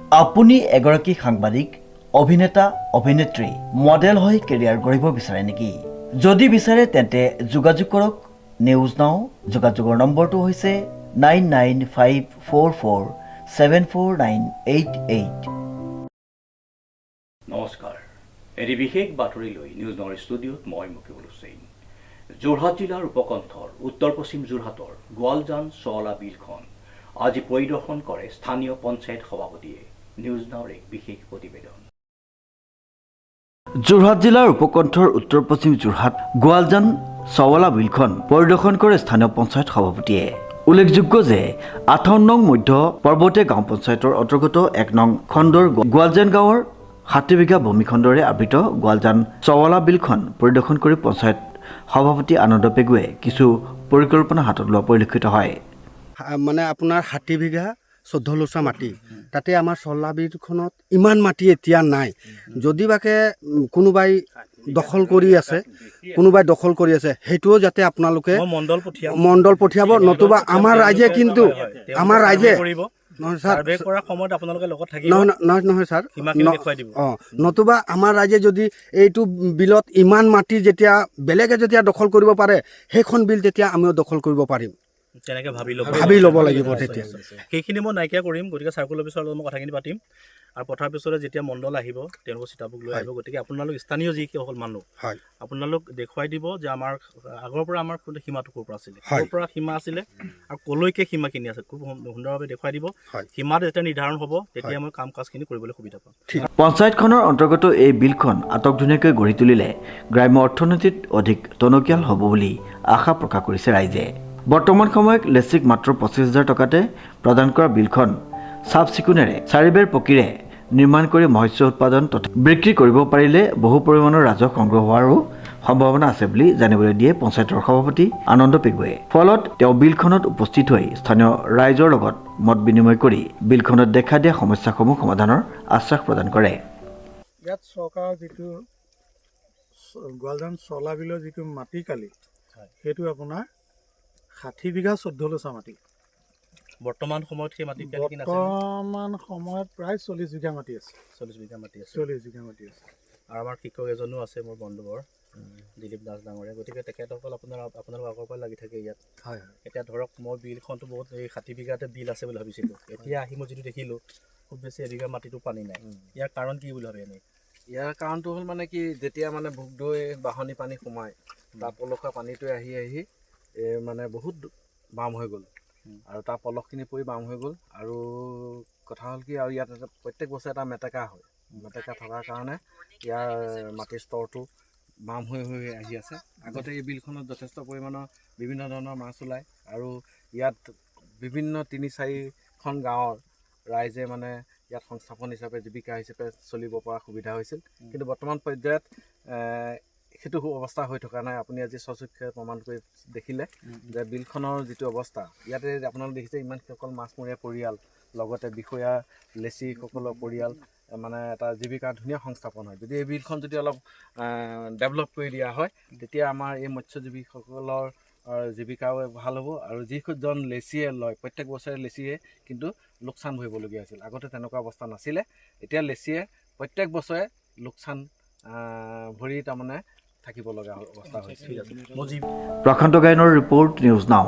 আপুনি এগৰাকী সাংবাদিক, অভিনেতা, অভিনেত্ৰী, মডেল হৈ কেৰিয়াৰ গঢ়িব বিচাৰে নেকি? যদি বিচাৰে তেন্তে যোগাযোগ কৰক নিউজ নাও। যোগাযোগৰ নম্বৰটো হৈছে 9954474988। নমস্কাৰ, এটি বিশেষ বাতৰি লৈ নিউজ নাওৰ ষ্টুডিঅ'ত মই মুকিবুল হুছেইন। যোৰহাট জিলাৰ উপকণ্ঠৰ উত্তৰ পশ্চিম যোৰহাটৰ গোৱালজান চৱলা বিলখন আজি পৰিদৰ্শন কৰে স্থানীয় পঞ্চায়ত সভাপতিয়ে। নিউজ নাওৰ এক বিশেষ প্ৰতিবেদন। যোৰহাট জিলাৰ উপকণ্ঠৰ উত্তৰ পশ্চিম যোৰহাট গোৱালজান চৱলা বিলখন পৰিদৰ্শন কৰে স্থানীয় পঞ্চায়ত সভাপতিয়ে। উল্লেখযোগ্য যে 58 নং মধ্য পৰ্বতীয়া গাঁও পঞ্চায়তৰ অন্তৰ্গত 1 নং খণ্ডৰ গোৱালজান গাঁৱৰ 60 বিঘা ভূমিখণ্ডৰে আবৃত গোৱালজান চৱলা বিলখন পৰিদৰ্শন কৰি পঞ্চায়ত সভাপতি আনন্দ পেগুৱে কিছু পৰিকল্পনা হাতত লোৱা পৰিলক্ষিত হয়। মানে আপোনাৰ 60 বিঘা 14 লোচা মাটি, তাতে আমাৰ চৱলা বিলখনত ইমান মাটি এতিয়া নাই। যদিবাকে কোনোবাই দখল কৰি আছে, সেইটোও যাতে আপোনালোকে মণ্ডল পঠিয়াব, নতুবা আমাৰ ৰাইজে কিন্তু নহয় ছাৰ, নতুবা আমাৰ ৰাইজে যদি এইটো বিলত ইমান মাটি যেতিয়া বেলেগে যেতিয়া দখল কৰিব পাৰে, সেইখন বিল তেতিয়া আমিও দখল কৰিব পাৰিম। তেনেকৈ ভাবি ল'ব লাগিব। তেতিয়া সেইখিনি মই নাইকিয়া কৰিম। গতিকে চাৰ্কুল অফিচৰ লগত মই কথাখিনি পাতিম আৰু পথাৰ পিছতে যেতিয়া মণ্ডল আহিব তেওঁলোকৰ চিতাবুক লৈ আহিব। গতিকে আপোনালোক স্থানীয় যিসকল মানুহ হয়, আপোনালোক দেখুৱাই দিব যে আমাৰ আগৰ পৰা আমাৰ সীমাটো ক'ৰ পৰা আছিলে, ক'ৰ পৰা সীমা আছিলে আৰু ক'লৈকে সীমাখিনি আছে, খুব সুন্দৰভাৱে দেখুৱাই দিব। সীমা যেতিয়া নিৰ্ধাৰণ হ'ব তেতিয়া মই কাম কাজখিনি কৰিবলৈ সুবিধা পাম। পঞ্চায়তখনৰ অন্তৰ্গত এই বিলখন আটকধুনীয়াকৈ গঢ়ি তুলিলে গ্ৰাম্য অৰ্থনীতিত অধিক টনকিয়াল হ'ব বুলি আশা প্ৰকাশ কৰিছে ৰাইজে। বৰ্তমান সময়ত লেচিক মাত্ৰ 25,000 টকাতে প্ৰদান কৰা বিলখন চাফ চিকুণেৰে 4 বেৰ পকীৰে নিৰ্মাণ কৰি মৎস্য উৎপাদন তথা বিক্ৰী কৰিব পাৰিলে বহু পৰিমাণৰ ৰাজহ সংগ্ৰহ হোৱাৰো সম্ভাৱনা আছে বুলি জানিবলৈ দিয়ে পঞ্চায়তৰ সভাপতি আনন্দ পেগুৱে। ফলত তেওঁ বিলখনত উপস্থিত হৈ স্থানীয় ৰাইজৰ লগত মত বিনিময় কৰি বিলখনত দেখা দিয়া সমস্যাসমূহ সমাধানৰ আশ্বাস প্ৰদান কৰে। ইয়াত চৰকাৰৰ যিটো গোৱালজান চৱলা বিলৰ যিটো মাটি কালি, সেইটো আপোনাৰ 60 বিঘা 14 লোচা মাটি। বৰ্তমান সময়ত সেই মাটি বৰ্তমান সময়ত প্ৰায় 40 বিঘা মাটি আছে। 40 বিঘা মাটি আছে। 40 বিঘা মাটি আছে। আৰু আমাৰ শিক্ষক এজনো আছে মোৰ বন্ধুবৰ, দিলীপ দাস ডাঙৰীয়া। গতিকে তেখেতসকল আপোনালোক আগৰ পৰা লাগি থাকে ইয়াত। হয়। এতিয়া ধৰক মই বিলখনতো বহুত এই 60 বিঘাতে বিল আছে বুলি ভাবিছিলোঁ। এতিয়া আহি মই যিটো দেখিলোঁ খুব বেছি এবিঘা মাটিতো পানী নাই। ইয়াৰ কাৰণ কি বুলি ভাবে এনেই? ইয়াৰ কাৰণটো হ'ল মানে কি, যেতিয়া মানে ভোগদৈ বাঢ়নি পানী সোমায় তাৰ পলসুৱা পানীটোৱে আহি মানে বহুত বাম হৈ গ'ল আৰু তাৰ পলসখিনি পৰি বাম হৈ গ'ল। আৰু কথা হ'ল কি, আৰু ইয়াত প্ৰত্যেক বছৰে এটা মেটেকা হয়। মেটেকা থকাৰ কাৰণে ইয়াৰ মাটিৰ স্তৰটো বাম হৈ আহি আছে। আগতে এই বিলখনত যথেষ্ট পৰিমাণৰ বিভিন্ন ধৰণৰ মাছ ওলায় আৰু ইয়াত বিভিন্ন 3-4খন গাঁৱৰ ৰাইজে মানে ইয়াত সংস্থাপন হিচাপে জীৱিকা হিচাপে চলিব পৰা সুবিধা হৈছিল। কিন্তু বৰ্তমান পৰ্যায়ত সেইটো অৱস্থা হৈ থকা নাই। আপুনি আজি স্বচক্ষে প্ৰমাণ কৰি দেখিলে যে বিলখনৰ যিটো অৱস্থা, ইয়াতে আপোনালোকে দেখিছে ইমানসকল মাছমৰীয়া পৰিয়াল, লগতে বিষয়া লেচিসকলৰ পৰিয়াল, মানে এটা জীৱিকাৰ ধুনীয়া সংস্থাপন হয়। যদি এই বিলখন যদি অলপ ডেভেলপ কৰি দিয়া হয়, তেতিয়া আমাৰ এই মৎস্যজীৱীসকলৰ জীৱিকাও ভাল হ'ব। আৰু যিজন লেচিয়ে লয় প্ৰত্যেক বছৰে লেচিয়ে কিন্তু লোকচান ভৰিবলগীয়া হৈছিল। আগতে তেনেকুৱা অৱস্থা নাছিলে। এতিয়া লেচিয়ে প্ৰত্যেক বছৰে লোকচান ভৰি তাৰমানে থাকিব লগা অৱস্থা হৈছে। প্ৰশান্ত গায়নৰ ৰিপৰ্ট, নিউজ নাও।